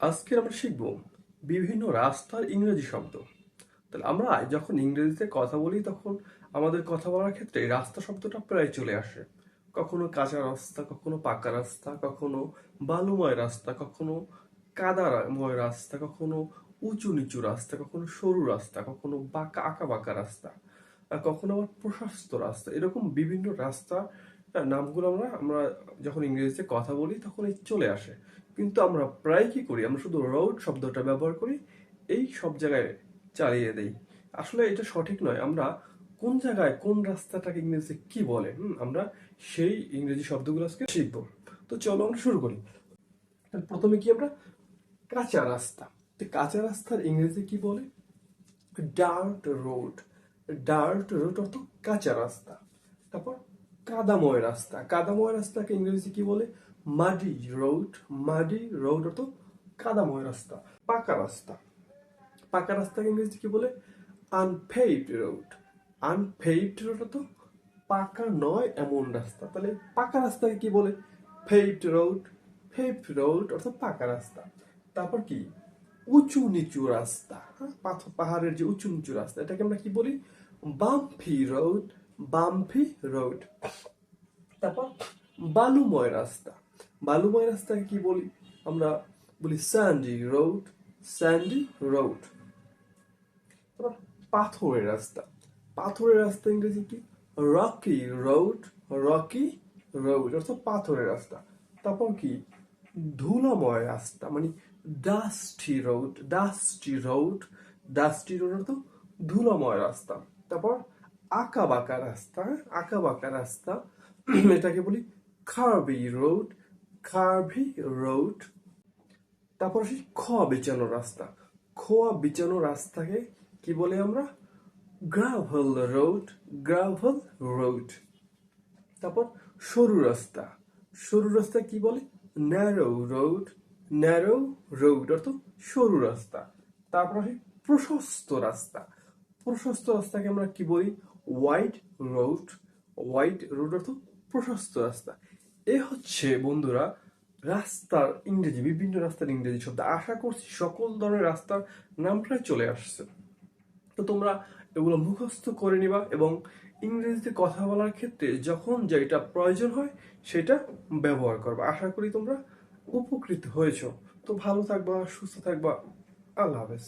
আজকে আমরা শিখব বিভিন্ন রাস্তার ইংরেজি শব্দ। তাহলে আমরা যখন ইংরেজিতে কথা বলি তখন আমাদের কথা বলার ক্ষেত্রে রাস্তা শব্দটা প্রায় চলে আসে। কখনো কাঁচা রাস্তা, কখনো পাকা রাস্তা, কখনো বালুময় রাস্তা, কখনো কাদাময় রাস্তা, কখনো উঁচু নিচু রাস্তা, কখনো সরু রাস্তা, কখনো বাঁকা আঁকা বাঁকা রাস্তা, আর কখনো আবার প্রশস্ত রাস্তা। এরকম বিভিন্ন রাস্তা নামগুলো আমরা আমরা যখন ইংরেজিতে কথা বলি তখন এই চলে আসে। কিন্তু আমরা প্রায় কি করি, আমরা শুধু রোড শব্দটা ব্যবহার করি, এই সব জায়গায় চালিয়ে দেই। আসলে এটা সঠিক নয়। আমরা কোন জায়গায় কোন রাস্তাটাকে ইংরেজিতে কি বলে, আমরা সেই ইংরেজি শব্দগুলো আজকে শিখবো। তো চলো আমরা শুরু করি। তাহলে প্রথমে কি আমরা কাঁচা রাস্তা। তো কাঁচা রাস্তার ইংরেজি কি বলে? Dirt road. ডার্ট রোড অর্থ কাঁচা রাস্তা। তারপর কাদাময় রাস্তা। কাদাময় রাস্তাকে ইংরেজি কি বলে? Muddy road. মাডি রোড অর্থ কাদাময় রাস্তা। পাকা রাস্তা। পাকা রাস্তাকে ইংরেজি কি বলে? আনপেভড রোড। আনপেভড রোড অর্থ পাকা নয় এমন রাস্তা। তাহলে পাকা রাস্তাকে কি বলে? Paved road. পেভড রোড অর্থ পাকা রাস্তা। তারপর কি? উঁচু নিচু রাস্তা। হ্যাঁ, পাহাড়ের যে উঁচু নিচু রাস্তা, এটাকে আমরা কি বলি? Bumpy road. Bumpy road. তারপর বালুময় রাস্তা। বালুময় রাস্তাকে কি বলি? আমরা বলি স্যান্ডি রোড। Sandy road. তারপর পাথরের রাস্তা। পাথরের রাস্তা ইংরেজি কি? Rocky road. রকি রোড অর্থাৎ পাথরের রাস্তা। তারপর কি? ধুলাময় রাস্তা মানে dusty road. Dusty road. Dusty road অর্থ ধুলাময় রাস্তা। তারপর আঁকা বাঁকা রাস্তা। আঁকা বাঁকা রাস্তা এটাকে বলি কার্ভি রোড। কার্ভি রোড। তারপর আসি খোয়া বিছানো রাস্তা। খোয়া বিছানো রাস্তাকে কি বলে আমরা? Gravel road. Gravel road. তারপর সরু রাস্তা। সরু রাস্তা কি বলে? Narrow road. ন্যারো রোড অর্থ সরু রাস্তা। তারপর আসি প্রশস্ত রাস্তা। প্রশস্ত রাস্তাকে আমরা কি বলি? Wide road. ওয়াইড রোড অর্থ প্রশস্ত রাস্তা। এ হচ্ছে বন্ধুরা রাস্তার ইংরেজি, বিভিন্ন রাস্তার ইংরেজি শব্দ। আশা করছি সকল ধরনের রাস্তার নাম প্রায় চলে আসছে। তো তোমরা এগুলো মুখস্থ করে নিবা এবং ইংরেজিতে কথা বলার ক্ষেত্রে যখন যেটা প্রয়োজন হয় সেটা ব্যবহার করবা। আশা করি তোমরা উপকৃত হয়েছো। তো ভালো থাকবা, সুস্থ থাকবা। আল্লাহ হাফেজ।